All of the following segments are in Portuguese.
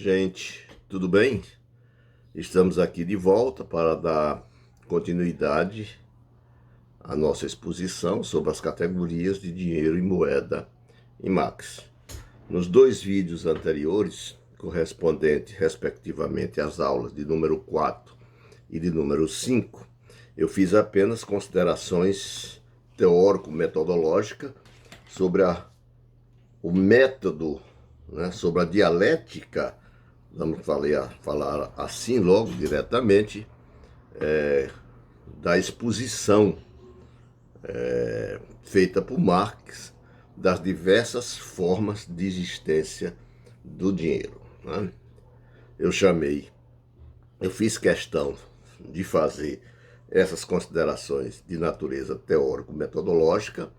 gente, tudo bem? Estamos aqui de volta para dar continuidade à nossa exposição sobre as categorias de dinheiro e moeda em Marx. Nos dois vídeos anteriores, correspondentes respectivamente às aulas de número 4 e de número 5, eu fiz apenas considerações teórico-metodológicas sobre o método, né, sobre a dialética. Vamos falar assim logo, diretamente, da exposição feita por Marx das diversas formas de existência do dinheiro, né? Eu fiz questão de fazer essas considerações de natureza teórico-metodológica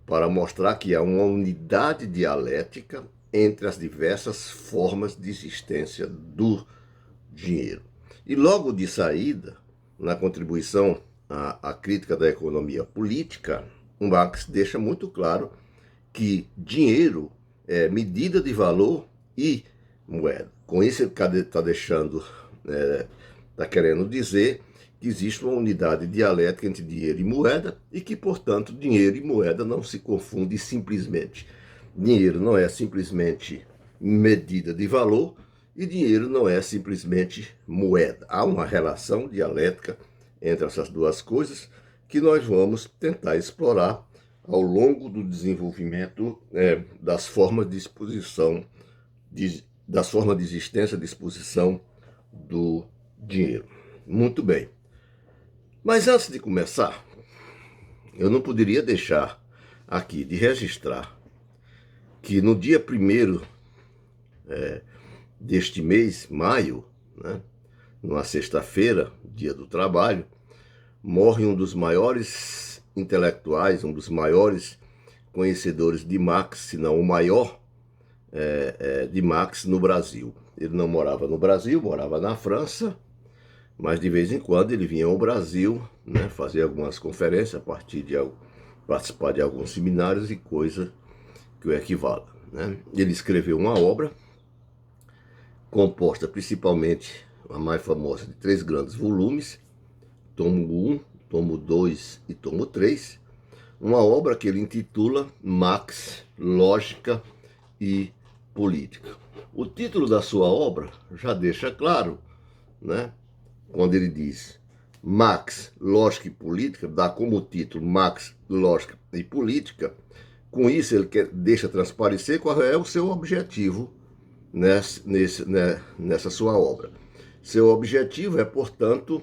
para mostrar que há uma unidade dialética entre as diversas formas de existência do dinheiro. E logo de saída, na contribuição à crítica da economia política, o Marx deixa muito claro que dinheiro é medida de valor e moeda. Com isso ele está querendo dizer que existe uma unidade dialética entre dinheiro e moeda e que, portanto, dinheiro e moeda não se confundem simplesmente. Dinheiro não é simplesmente medida de valor e dinheiro não é simplesmente moeda. Há uma relação dialética entre essas duas coisas que nós vamos tentar explorar ao longo do desenvolvimento das formas de exposição, das formas de existência e disposição do dinheiro. Muito bem. Mas antes de começar, eu não poderia deixar aqui de registrar que no dia 1º deste mês, maio, né, numa sexta-feira, dia do trabalho, morre um dos maiores intelectuais, um dos maiores conhecedores de Marx, se não o maior de Marx no Brasil. Ele não morava no Brasil, morava na França, mas de vez em quando ele vinha ao Brasil, né, fazer algumas conferências, participar de alguns seminários e coisa que o equivala, né? Ele escreveu uma obra composta principalmente, a mais famosa, de 3 grandes volumes, tomo 1, tomo 2 e tomo 3, uma obra que ele intitula Marx, Lógica e Política. O título da sua obra já deixa claro, né? Quando ele diz Marx, Lógica e Política, dá como título Marx, Lógica e Política. Com isso ele deixa transparecer qual é o seu objetivo nessa sua obra. Seu objetivo é, portanto,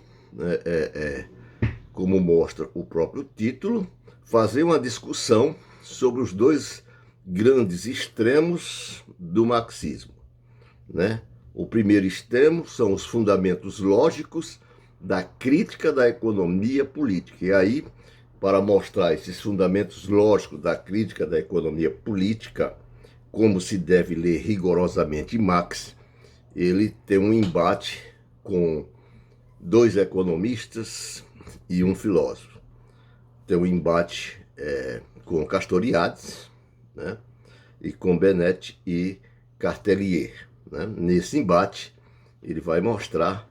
como mostra o próprio título, fazer uma discussão sobre os dois grandes extremos do marxismo, né? O primeiro extremo são os fundamentos lógicos da crítica da economia política. E aí, para mostrar esses fundamentos lógicos da crítica da economia política, como se deve ler rigorosamente Marx, ele tem um embate com 2 economistas e um filósofo. Tem um embate com Castoriadis, né, e com Benet e Cartellier. Né? Nesse embate, ele vai mostrar,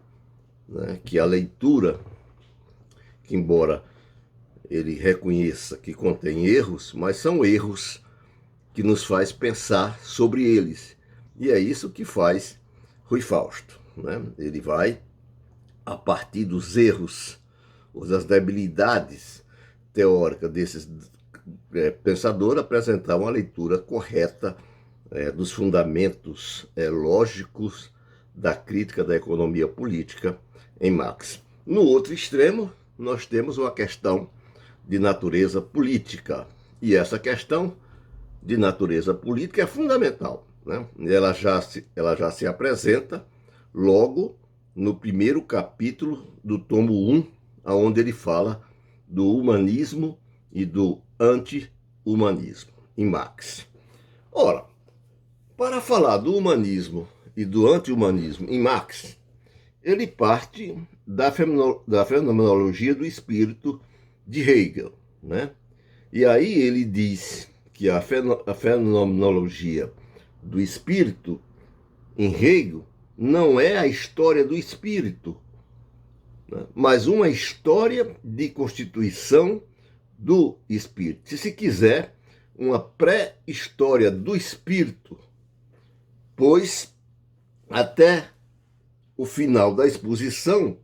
né, que a leitura, que embora ele reconheça que contém erros, mas são erros que nos faz pensar sobre eles. E é isso que faz Rui Fausto, né? Ele vai, a partir dos erros, ou das debilidades teóricas desses pensadores, apresentar uma leitura correta dos fundamentos lógicos da crítica da economia política em Marx. No outro extremo, nós temos uma questão de natureza política. E essa questão de natureza política é fundamental, né? Ela já se apresenta logo no primeiro capítulo do tomo 1, onde ele fala do humanismo e do anti-humanismo em Marx. Ora, para falar do humanismo e do anti-humanismo em Marx, ele parte da fenomenologia do espírito de Hegel, né? E aí ele diz que a fenomenologia do espírito em Hegel não é a história do espírito, né? Mas uma história de constituição do espírito. Se quiser, uma pré-história do espírito, pois até o final da exposição,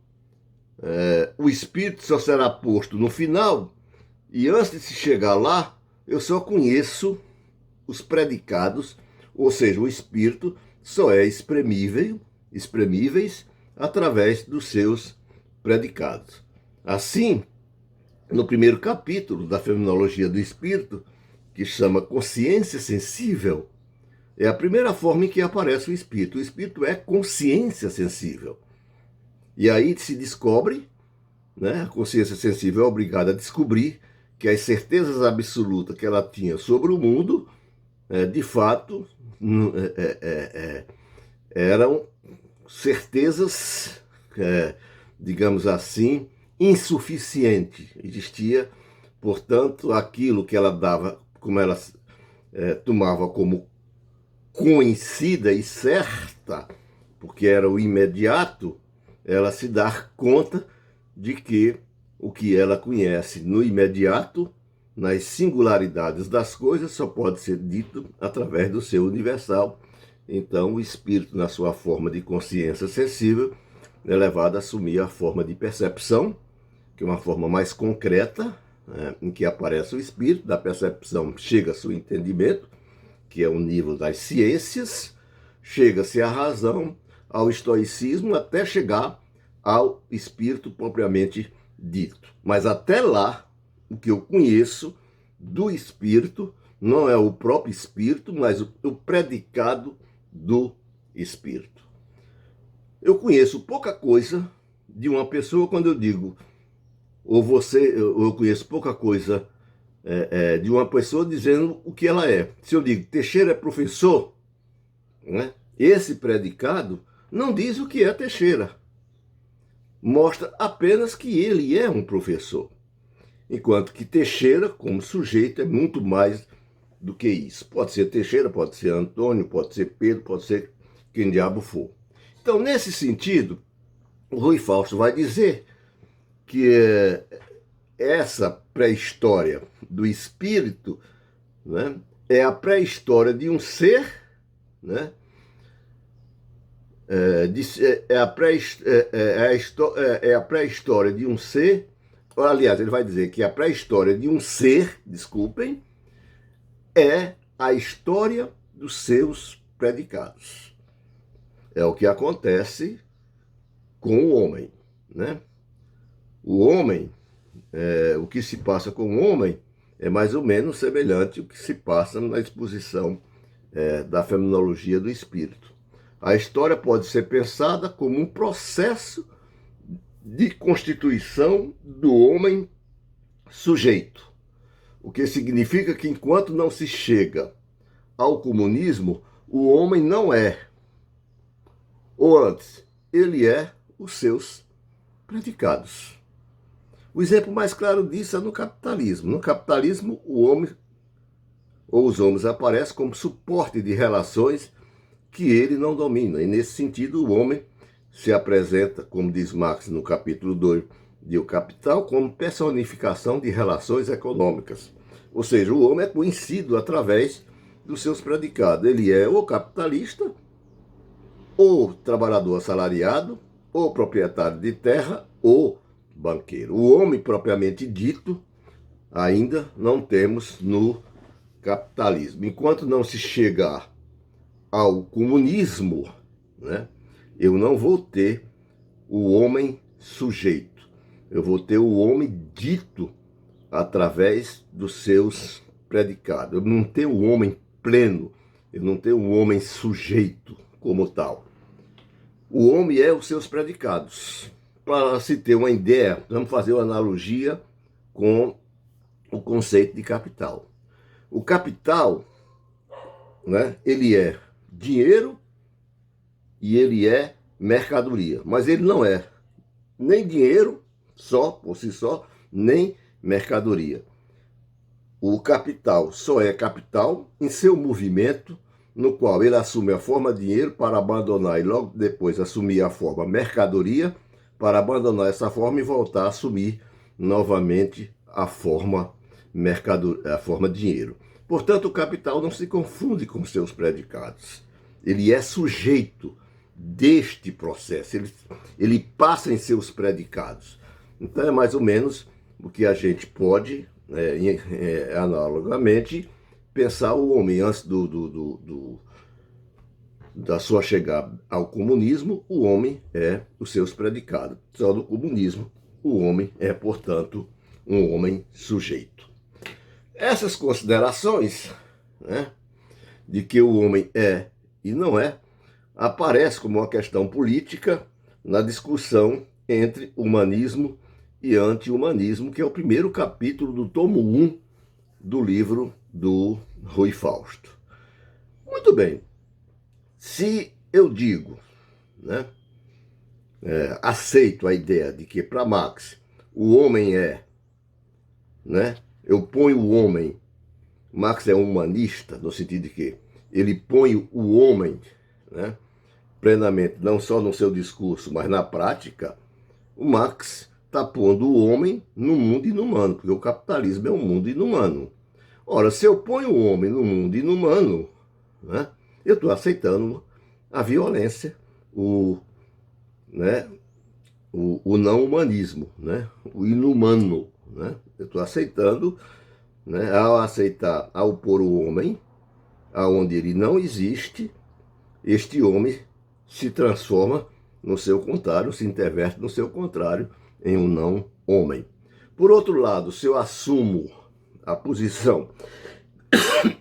o espírito só será posto no final, e antes de se chegar lá, eu só conheço os predicados, ou seja, o espírito só é espremíveis através dos seus predicados. Assim, no primeiro capítulo da Fenomenologia do Espírito, que chama Consciência Sensível, é a primeira forma em que aparece o Espírito. O Espírito é consciência sensível. E aí se descobre, né, a consciência sensível é obrigada a descobrir que as certezas absolutas que ela tinha sobre o mundo, de fato, eram certezas, digamos assim, insuficientes. Existia, portanto, aquilo que ela dava, como ela tomava como conhecida e certa, porque era o imediato, ela se dar conta de que o que ela conhece no imediato, nas singularidades das coisas, só pode ser dito através do seu universal. Então, o espírito, na sua forma de consciência sensível, é levado a assumir a forma de percepção, que é uma forma mais concreta, né, em que aparece o espírito. Da percepção chega-se ao entendimento, que é o nível das ciências, chega-se à razão, ao estoicismo, até chegar ao espírito propriamente dito. Mas até lá, o que eu conheço do espírito não é o próprio espírito, mas o predicado do espírito. Eu conheço pouca coisa de uma pessoa quando eu digo, eu conheço pouca coisa de uma pessoa dizendo o que ela é. Se eu digo, Teixeira é professor, né? Esse predicado não diz o que é Teixeira. Mostra apenas que ele é um professor. Enquanto que Teixeira, como sujeito, é muito mais do que isso. Pode ser Teixeira, pode ser Antônio, pode ser Pedro, pode ser quem diabo for. Então, nesse sentido, o Rui Fausto vai dizer que essa pré-história do espírito, né, é a pré-história de um ser, né, é a pré-história de um ser. Aliás, ele vai dizer que a pré-história de um ser, desculpem, é a história dos seus predicados. É o que acontece com o homem, né? O homem, o que se passa com o homem é mais ou menos semelhante ao que se passa na exposição da fenomenologia do espírito. A história pode ser pensada como um processo de constituição do homem sujeito, o que significa que enquanto não se chega ao comunismo, o homem não é, ou antes, ele é os seus predicados. O exemplo mais claro disso é no capitalismo. No capitalismo, o homem ou os homens aparecem como suporte de relações que ele não domina. E nesse sentido, o homem se apresenta, como diz Marx no capítulo 2 de O Capital, como personificação de relações econômicas. Ou seja, o homem é conhecido através dos seus predicados. Ele é ou capitalista, ou trabalhador assalariado, ou proprietário de terra, ou banqueiro. O homem propriamente dito ainda não temos no capitalismo. Enquanto não se chegar ao comunismo, né, eu não vou ter o homem sujeito. Eu vou ter o homem dito através dos seus predicados. Eu não tenho o homem pleno, eu não tenho o homem sujeito como tal. O homem é os seus predicados. Para se ter uma ideia, vamos fazer uma analogia com o conceito de capital. O capital, né, ele é dinheiro e ele é mercadoria, mas ele não é nem dinheiro só, por si só, nem mercadoria. O capital só é capital em seu movimento no qual ele assume a forma dinheiro para abandonar e logo depois assumir a forma mercadoria, para abandonar essa forma e voltar a assumir novamente a forma dinheiro. Portanto, o capital não se confunde com seus predicados. Ele é sujeito deste processo, ele passa em seus predicados. Então é mais ou menos o que a gente pode, analogamente, pensar o homem antes da sua chegada ao comunismo. O homem é os seus predicados. Só no comunismo o homem é, portanto, um homem sujeito. Essas considerações, né, de que o homem é e não é, aparece como uma questão política na discussão entre humanismo e anti-humanismo, que é o primeiro capítulo do tomo 1 do livro do Rui Fausto. Muito bem, se eu digo, né, aceito a ideia de que para Marx o homem é, né, eu ponho o homem, Marx é um humanista no sentido de que ele põe o homem, né, plenamente, não só no seu discurso, mas na prática. O Marx está pondo o homem no mundo inumano, porque o capitalismo é um mundo inumano. Ora, se eu ponho o homem no mundo inumano, né, eu estou aceitando a violência, o não humanismo, né, o inumano. Né, eu estou aceitando, né, ao pôr o homem aonde ele não existe, este homem se transforma no seu contrário, se interverte no seu contrário em um não homem. Por outro lado, se eu assumo a posição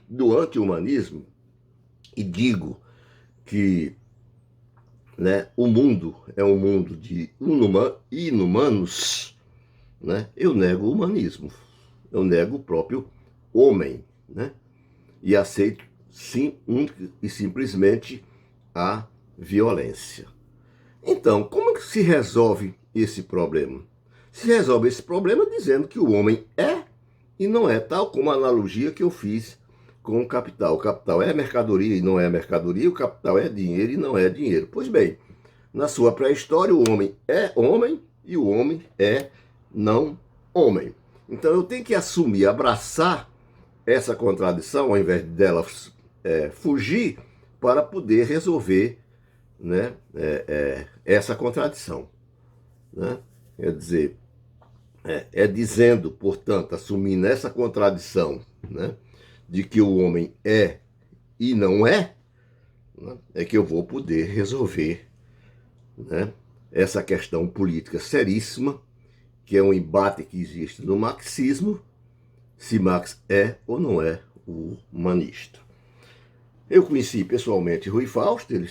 do anti-humanismo e digo que, né, o mundo é um mundo de inumanos, né, eu nego o humanismo, eu nego o próprio homem, né, e aceito sim, e simplesmente a violência. Então, como que se resolve esse problema? Se resolve esse problema dizendo que o homem é e não é, tal como a analogia que eu fiz com o capital. O capital é mercadoria e não é mercadoria, o capital é dinheiro e não é dinheiro. Pois bem, na sua pré-história, o homem é homem e o homem é não homem. Então eu tenho que assumir, abraçar essa contradição, ao invés dela fugir, para poder resolver, né, essa contradição. Né? Quer dizer, dizendo, portanto, assumindo essa contradição, né, de que o homem é e não é, né, é que eu vou poder resolver, né, essa questão política seríssima, que é um embate que existe no marxismo, se Marx é ou não é o humanista. Eu conheci pessoalmente Rui Fausto, ele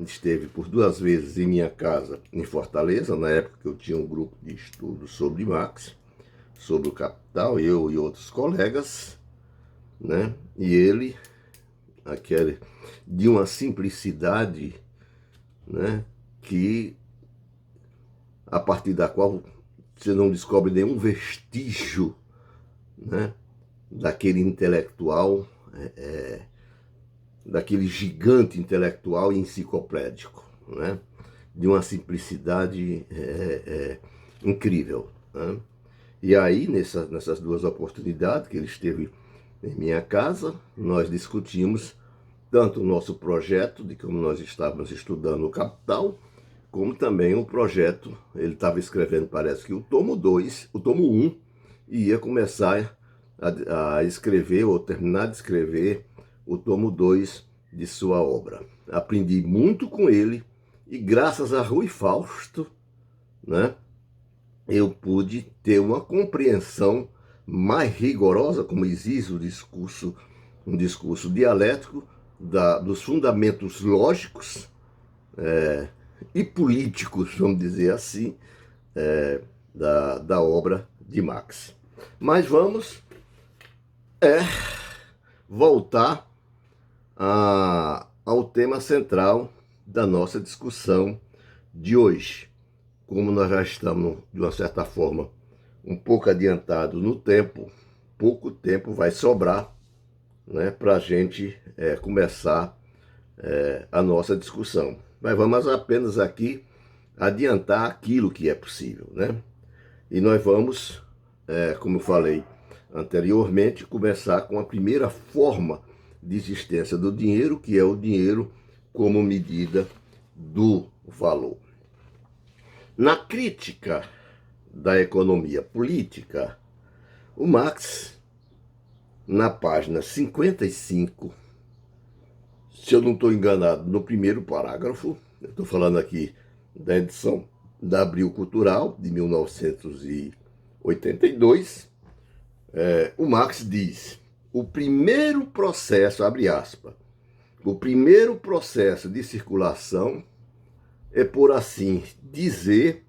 esteve por 2 vezes em minha casa em Fortaleza, na época que eu tinha um grupo de estudos sobre Marx, sobre o Capital, eu e outros colegas, né? E ele, de uma simplicidade, né, que a partir da qual você não descobre nenhum vestígio, né, daquele intelectual, daquele gigante intelectual e enciclopédico, né, de uma simplicidade incrível. Né? E aí, nessas 2 oportunidades que ele esteve em minha casa, nós discutimos tanto o nosso projeto, de como nós estávamos estudando o Capital, como também o projeto, ele estava escrevendo, parece que o tomo 1, e ia começar a escrever, ou terminar de escrever, o tomo 2 de sua obra. Aprendi muito com ele, e graças a Rui Fausto, né, eu pude ter uma compreensão mais rigorosa, como exige um discurso dialético, dos fundamentos lógicos e políticos, vamos dizer assim, da obra de Marx. Mas vamos voltar ao tema central da nossa discussão de hoje. Como nós já estamos, de uma certa forma, um pouco adiantado no tempo, pouco tempo vai sobrar, né, para a gente começar a nossa discussão. Mas vamos apenas aqui adiantar aquilo que é possível, né? E nós vamos, como eu falei anteriormente, começar com a primeira forma de existência do dinheiro, que é o dinheiro como medida do valor. Na crítica da economia política, o Marx, na página 55, se eu não estou enganado, no primeiro parágrafo, eu estou falando aqui da edição da Abril Cultural, de 1982, o Marx diz: o primeiro processo, abre aspas, o primeiro processo de circulação é, por assim dizer,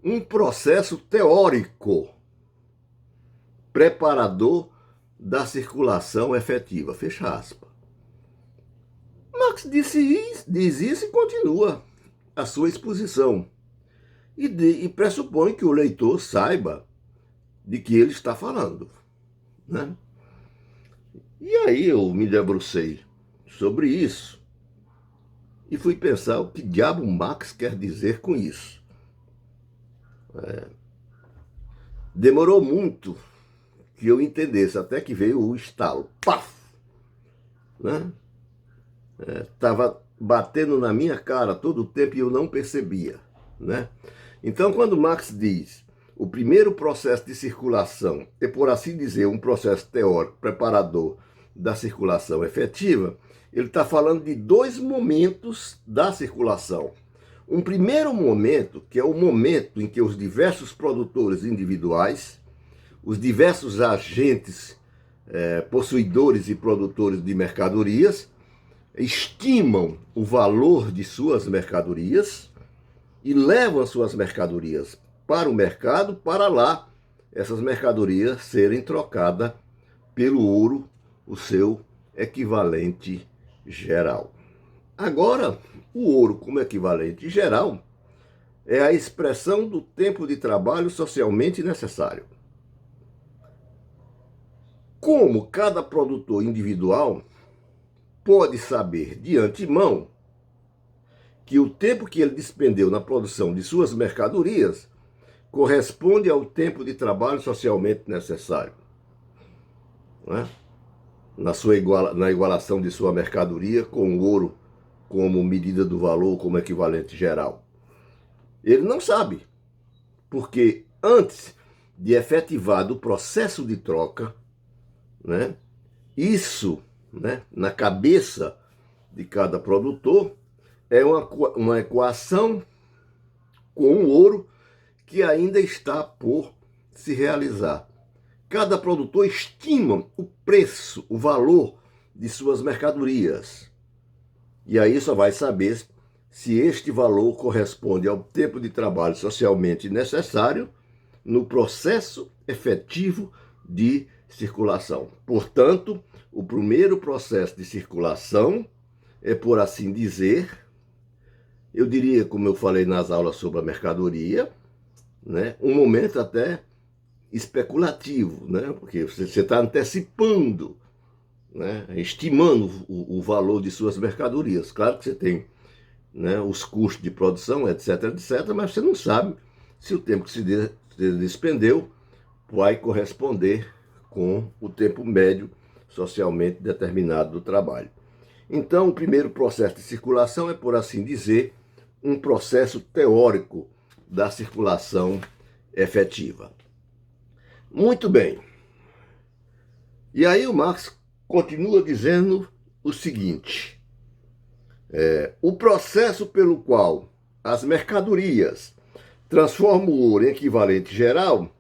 um processo teórico preparador da circulação efetiva. Fecha aspas. Marx diz isso e continua a sua exposição. E pressupõe que o leitor saiba de que ele está falando, né? E aí eu me debrucei sobre isso e fui pensar o que diabo Marx quer dizer com isso. Demorou muito que eu entendesse, até que veio o estalo. Paf! Né? Estava batendo na minha cara todo o tempo e eu não percebia, né? Então, quando Marx diz o primeiro processo de circulação é, por assim dizer, um processo teórico preparador da circulação efetiva, ele está falando de dois momentos da circulação. Um primeiro momento, que é o momento em que os diversos produtores individuais, os diversos agentes possuidores e produtores de mercadorias, estimam o valor de suas mercadorias e levam as suas mercadorias para o mercado, para lá essas mercadorias serem trocadas pelo ouro, o seu equivalente geral. Agora, o ouro como equivalente geral é a expressão do tempo de trabalho socialmente necessário. Como cada produtor individual pode saber de antemão que o tempo que ele despendeu na produção de suas mercadorias corresponde ao tempo de trabalho socialmente necessário, né? Na igualação de sua mercadoria com o ouro como medida do valor, como equivalente geral. Ele não sabe, porque antes de efetivado o processo de troca, né, isso, né, na cabeça de cada produtor, é uma equação com o ouro que ainda está por se realizar. Cada produtor estima o preço, o valor de suas mercadorias. E aí só vai saber se este valor corresponde ao tempo de trabalho socialmente necessário no processo efetivo de circulação. Portanto, o primeiro processo de circulação é, por assim dizer, eu diria, como eu falei nas aulas sobre a mercadoria, né, um momento até especulativo, né, porque você está antecipando, né, estimando o valor de suas mercadorias. Claro que você tem, né, os custos de produção, etc, etc, mas você não sabe se o tempo que se despendeu vai corresponder com o tempo médio socialmente determinado do trabalho. Então, o primeiro processo de circulação é, por assim dizer, um processo teórico da circulação efetiva. Muito bem. E aí o Marx continua dizendo o seguinte: o processo pelo qual as mercadorias transformam o ouro em equivalente geral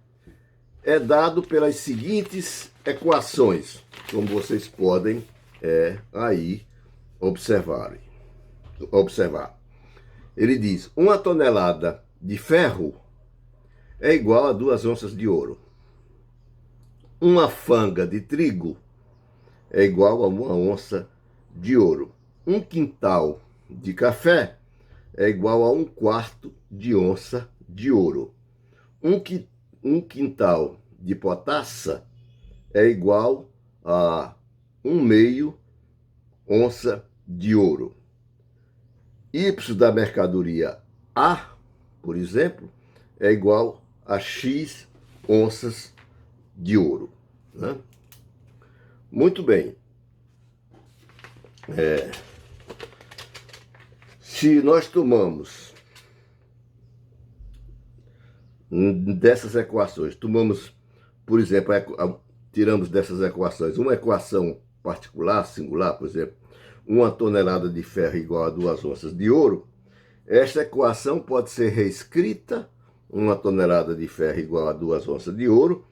é dado pelas seguintes equações, como vocês podem aí observar. Ele diz: uma tonelada de ferro é igual a 2 onças de ouro. Uma fanga de trigo é igual a 1 onça de ouro. Um quintal de café é igual a 1/4 de onça de ouro. Um quintal de potassa é igual a 1/2 onça de ouro. Y da mercadoria A, por exemplo, é igual a X onças de ouro, né? Muito bem. Se nós tomamos dessas equações, por exemplo, tiramos dessas equações uma equação particular, singular, por exemplo, 1 tonelada de ferro igual a 2 onças de ouro, esta equação pode ser reescrita, 1 tonelada de ferro igual a 2 onças de ouro.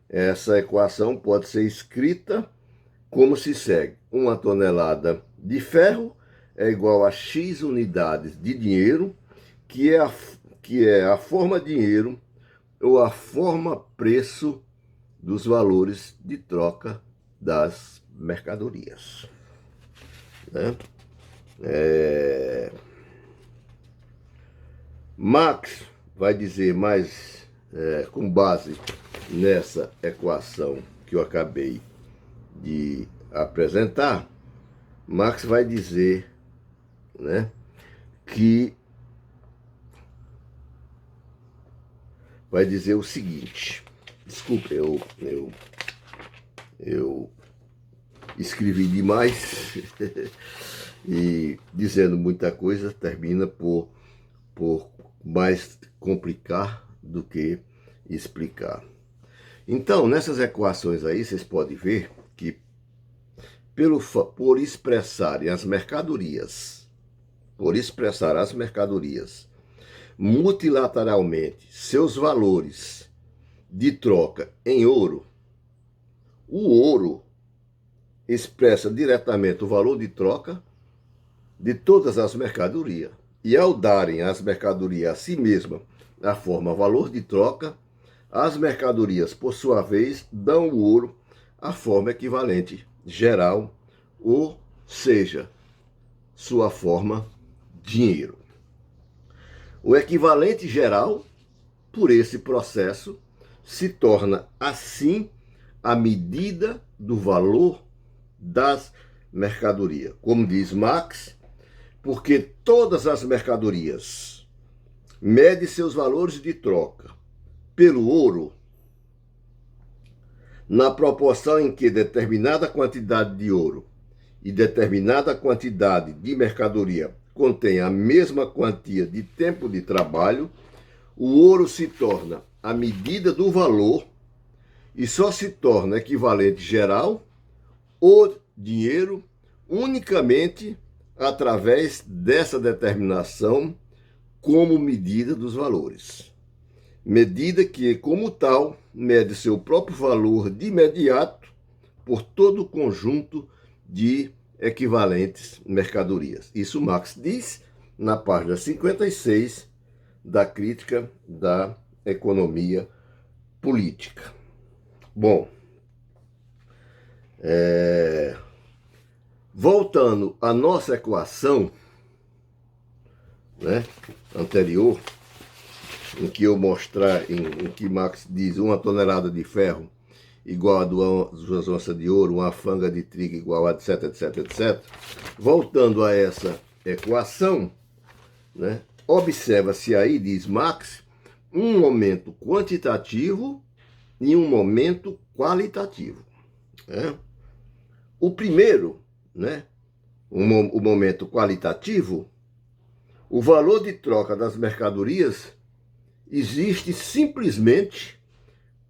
Essa equação pode ser escrita como se segue: 1 tonelada de ferro é igual a X unidades de dinheiro, que é a forma dinheiro ou a forma preço dos valores de troca das mercadorias, né? Marx vai dizer mais, com base nessa equação que eu acabei de apresentar, Marx vai dizer, né, que vai dizer o seguinte. Desculpe, eu escrevi demais e dizendo muita coisa termina por mais complicar do que explicar. Então, nessas equações aí, vocês podem ver que por expressarem as mercadorias, multilateralmente seus valores de troca em ouro, o ouro expressa diretamente o valor de troca de todas as mercadorias. E ao darem as mercadorias a si mesma a forma valor de troca, as mercadorias, por sua vez, dão o ouro a forma equivalente geral, ou seja, sua forma dinheiro. O equivalente geral, por esse processo, se torna assim a medida do valor das mercadorias. Como diz Marx, porque todas as mercadorias medem seus valores de troca pelo ouro, na proporção em que determinada quantidade de ouro e determinada quantidade de mercadoria contém a mesma quantia de tempo de trabalho, o ouro se torna a medida do valor e só se torna equivalente geral ou dinheiro unicamente através dessa determinação como medida dos valores. Medida que, como tal, mede seu próprio valor de imediato por todo o conjunto de equivalentes mercadorias. Isso Marx diz na página 56 da Crítica da Economia Política. Bom, voltando à nossa equação, né, anterior, em que eu mostrar, em que Marx diz 1 tonelada de ferro igual a 2 onças de ouro, uma fanga de trigo igual a etc, etc, etc. Voltando a essa equação, né, observa-se aí, diz Marx, um momento quantitativo e um momento qualitativo, né? O primeiro, né, o momento qualitativo, o valor de troca das mercadorias existe simplesmente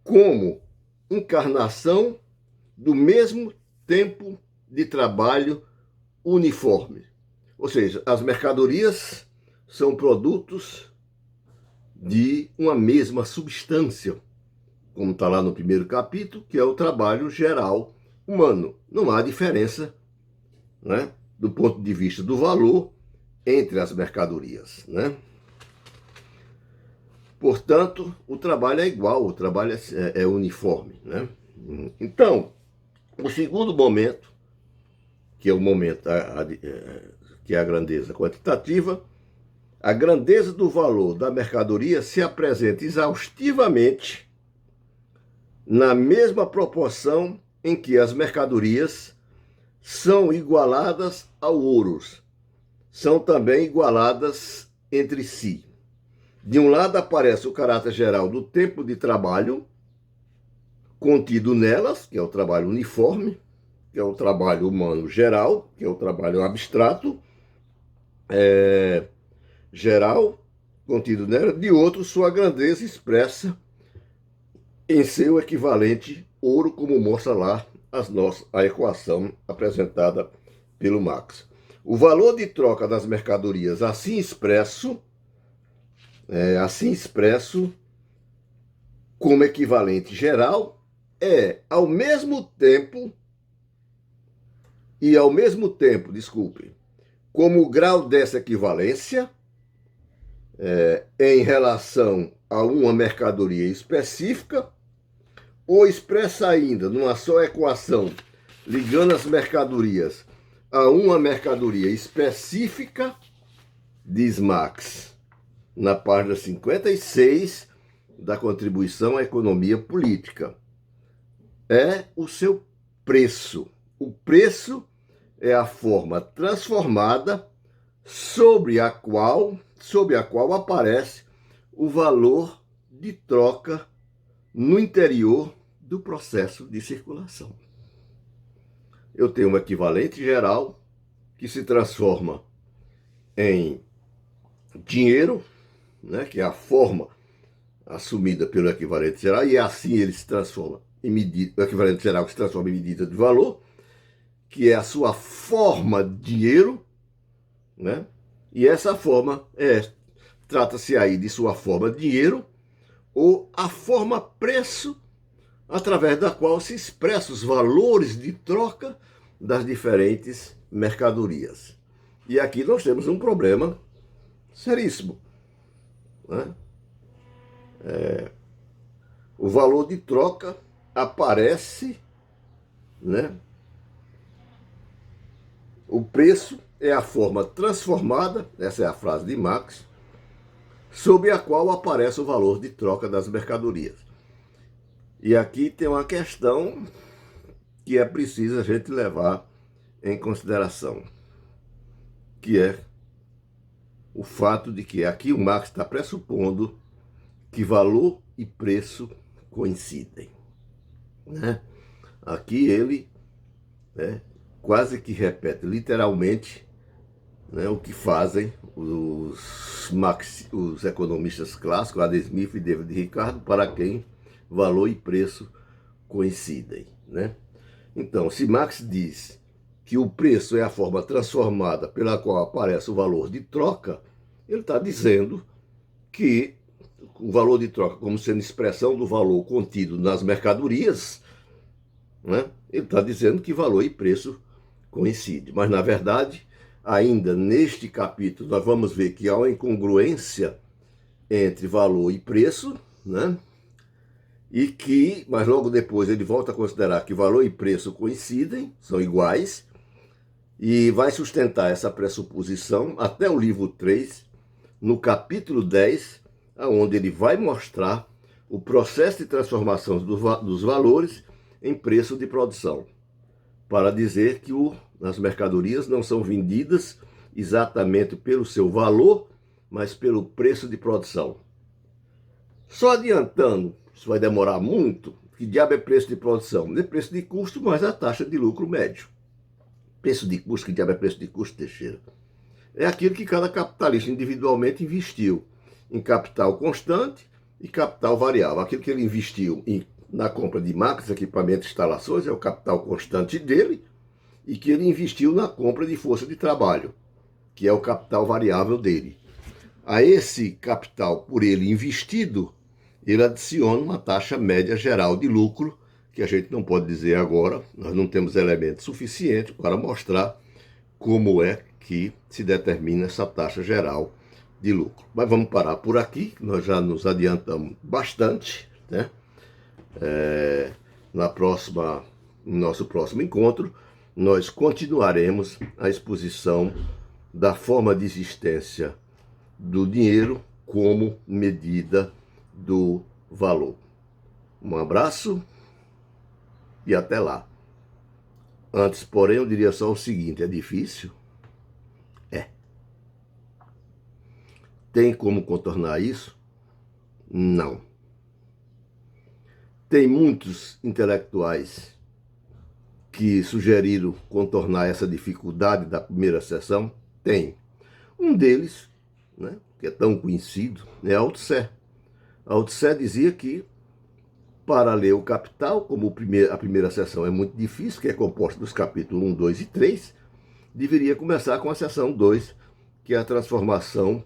como encarnação do mesmo tempo de trabalho uniforme. Ou seja, as mercadorias são produtos de uma mesma substância, como está lá no primeiro capítulo, que é o trabalho geral humano. Não há diferença, né, do ponto de vista do valor entre as mercadorias, né? Portanto, o trabalho é igual, o trabalho é uniforme, né? Então, o segundo momento, que é o momento que é a grandeza quantitativa, a grandeza do valor da mercadoria se apresenta exaustivamente na mesma proporção em que as mercadorias são igualadas ao ouro, são também igualadas entre si. De um lado aparece o caráter geral do tempo de trabalho contido nelas, que é o trabalho uniforme, que é o trabalho humano geral, que é o trabalho abstrato, geral, contido nela. De outro, sua grandeza expressa em seu equivalente ouro, como mostra lá a equação apresentada pelo Marx. O valor de troca das mercadorias assim expresso como equivalente geral ao mesmo tempo, desculpe, como o grau dessa equivalência em relação a uma mercadoria específica, ou expressa ainda numa só equação, ligando as mercadorias a uma mercadoria específica, diz Marx, na página 56 da contribuição à economia política. É o seu preço. O preço é a forma transformada sobre a qual aparece o valor de troca no interior do processo de circulação. Eu tenho um equivalente geral que se transforma em dinheiro, né, que é a forma assumida pelo equivalente geral, e assim ele se transforma em medida, o equivalente geral que se transforma em medida de valor, que é a sua forma de dinheiro, né? E essa forma trata-se aí de sua forma de dinheiro, ou a forma preço, através da qual se expressam os valores de troca das diferentes mercadorias. E aqui nós temos um problema seríssimo, né? O valor de troca aparece, né? O preço é a forma transformada, essa é a frase de Marx, sob a qual aparece o valor de troca das mercadorias. E aqui tem uma questão que é preciso a gente levar em consideração, que é o fato de que aqui o Marx está pressupondo que valor e preço coincidem, né? Aqui ele quase que repete literalmente, né, o que fazem os economistas clássicos, Adam Smith e David Ricardo, para quem valor e preço coincidem, né? Então, se Marx diz que o preço é a forma transformada pela qual aparece o valor de troca, ele está dizendo que o valor de troca, como sendo expressão do valor contido nas mercadorias, né, ele está dizendo que valor e preço coincidem. Mas, na verdade, ainda neste capítulo, nós vamos ver que há uma incongruência entre valor e preço, né? Mas logo depois ele volta a considerar que valor e preço coincidem, são iguais, e vai sustentar essa pressuposição até o livro 3, no capítulo 10, onde ele vai mostrar o processo de transformação dos valores em preço de produção, para dizer que as mercadorias não são vendidas exatamente pelo seu valor, mas pelo preço de produção. Só adiantando, isso vai demorar muito, que diabo é preço de produção? Não é preço de custo, mas a taxa de lucro médio. Preço de custo, que diabo é preço de custo, Teixeira? É aquilo que cada capitalista individualmente investiu em capital constante e capital variável. Aquilo que ele investiu na compra de máquinas, equipamentos e instalações é o capital constante dele, e que ele investiu na compra de força de trabalho, que é o capital variável dele. A esse capital por ele investido, ele adiciona uma taxa média geral de lucro, que a gente não pode dizer agora, nós não temos elementos suficientes para mostrar como é que se determina essa taxa geral de lucro. Mas vamos parar por aqui, nós já nos adiantamos bastante, né? No nosso próximo encontro, nós continuaremos a exposição da forma de existência do dinheiro como medida do valor. Um abraço e até lá. Antes, porém, eu diria só o seguinte: é difícil? É. Tem como contornar isso? Não. Tem muitos intelectuais que sugeriram contornar essa dificuldade da primeira sessão? Tem. Um deles, né, que é tão conhecido, é Althusser. Althusser dizia que, para ler o Capital, como a primeira sessão é muito difícil, que é composta dos capítulos 1, 2 e 3, deveria começar com a sessão 2, que é a transformação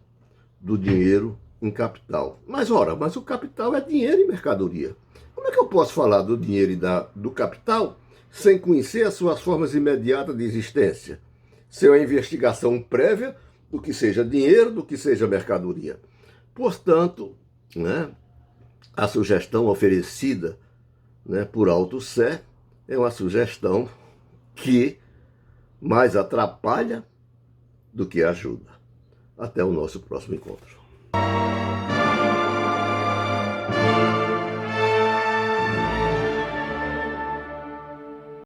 do dinheiro em capital. Mas, ora, o capital é dinheiro e mercadoria. Como é que eu posso falar do dinheiro e do capital sem conhecer as suas formas imediatas de existência? Sem uma investigação prévia do que seja dinheiro, do que seja mercadoria. Portanto, né, a sugestão oferecida, né, por Althusser é uma sugestão que mais atrapalha do que ajuda. Até o nosso próximo encontro.